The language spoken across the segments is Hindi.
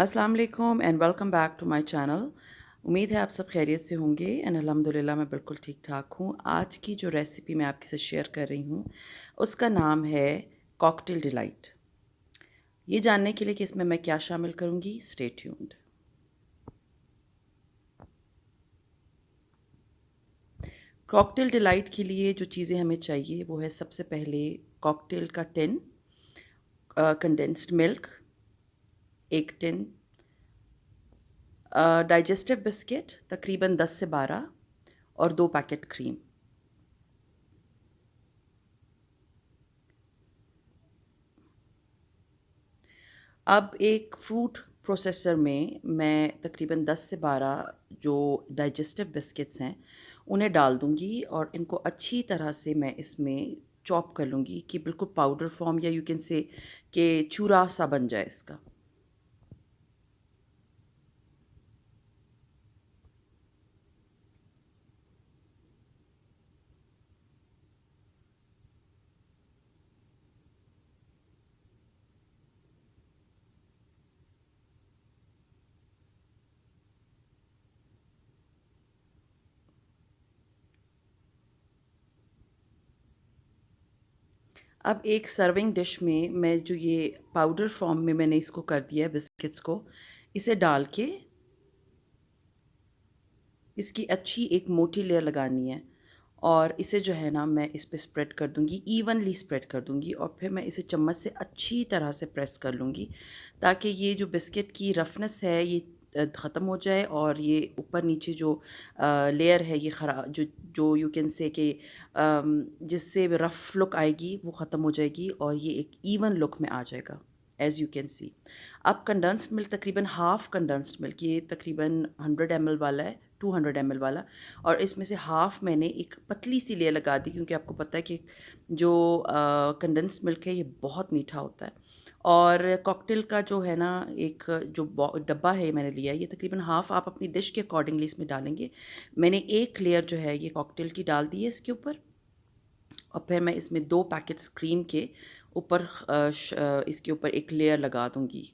अस्सलाम वालेकुम and welcome back to my channel. उम्मीद है आप सब खैरियत से होंगे एंड अल्हम्दुलिल्लाह मैं बिल्कुल ठीक ठाक हूँ। आज की जो रेसिपी मैं आपके साथ शेयर कर रही हूँ उसका नाम है कॉकटेल डिलाइट। ये जानने के लिए कि इसमें मैं क्या शामिल करूँगी, स्टे ट्यून्ड। कॉकटेल डिलाइट के लिए जो चीज़ें हमें चाहिए वो है सबसे पहले कॉकटेल का टिन, कंडेंस्ड मिल्क, एक टिन, डाइजेस्टिव बिस्किट तकरीबन 10 से 12 और 2 पैकेट क्रीम। अब एक फ्रूट प्रोसेसर में मैं तकरीबन 10 से 12 जो डाइजेस्टिव बिस्किट्स हैं उन्हें डाल दूंगी और इनको अच्छी तरह से मैं इसमें चॉप कर लूँगी कि बिल्कुल पाउडर फॉर्म या यू कैन से कि चूरा सा बन जाए इसका। अब एक सर्विंग डिश में मैं जो ये पाउडर फॉर्म में मैंने इसको कर दिया है बिस्किट्स को, इसे डाल के इसकी अच्छी एक मोटी लेयर लगानी है और इसे जो है ना मैं इस पे स्प्रेड कर दूंगी, इवनली स्प्रेड कर दूंगी और फिर मैं इसे चम्मच से अच्छी तरह से प्रेस कर लूँगी ताकि ये जो बिस्किट की रफनेस है ये ख़त्म हो जाए और ये ऊपर नीचे जो लेयर है ये खरा जो जो यू कैन से कि जिससे रफ़ लुक आएगी वो ख़त्म हो जाएगी और ये एक इवन लुक में आ जाएगा एज़ यू कैन सी। अब कंडेंस्ड मिल्क तकरीबन हाफ़ कंडेंस्ड मिल्क, ये तकरीबन 100 ml वाला है, 200 ml वाला, और इसमें से हाफ़ मैंने एक पतली सी लेयर लगा दी क्योंकि आपको पता है कि जो कंडेंस्ड मिल्क है ये बहुत मीठा होता है। और कॉकटेल का जो है ना एक जो डब्बा है मैंने लिया है, ये तकरीबन हाफ़ आप अपनी डिश के अकॉर्डिंगली इसमें डालेंगे। मैंने एक लेयर जो है ये कॉकटेल की डाल दी है इसके ऊपर और फिर मैं इसमें 2 पैकेट्स क्रीम के ऊपर इसके ऊपर एक लेयर लगा दूँगी।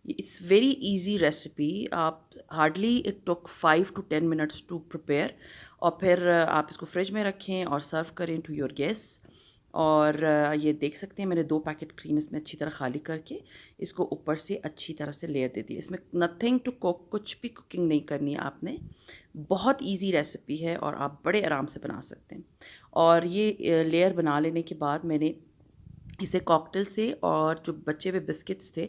इट्स वेरी इजी रेसिपी, आप hardly it took 5 to 10 minutes to prepare और फिर आप इसको फ्रिज में रखें और सर्व करें टू योर गेस्ट। और ये देख सकते हैं मैंने 2 पैकेट क्रीम इसमें अच्छी तरह खाली करके इसको ऊपर से अच्छी तरह से लेयर दे दी। इसमें नथिंग टू कुक, कुछ भी कुकिंग नहीं करनी है आपने। बहुत इजी रेसिपी है और आप बड़े आराम से बना सकते हैं। और ये लेयर बना लेने के बाद मैंने इसे कॉकटेल से और जो बचे हुए बिस्किट्स थे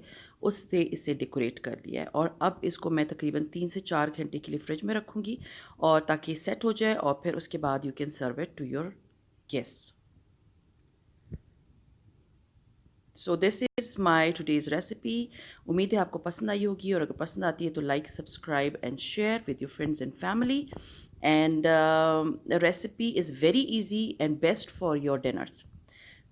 उससे इसे डेकोरेट कर लिया है और अब इसको मैं तकरीबन 3 से 4 घंटे के लिए फ्रिज में रखूँगी और ताकि सेट हो जाए और फिर उसके बाद you can serve it to your guests. So this is my today's recipe. उम्मीद है आपको पसंद आई होगी और अगर पसंद आती है तो like, subscribe and share with your friends and family. And the recipe is very easy and best for your dinners.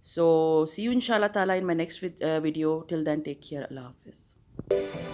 So see you inshallah ta'ala in my next video. Till then, take care. Allah Hafiz.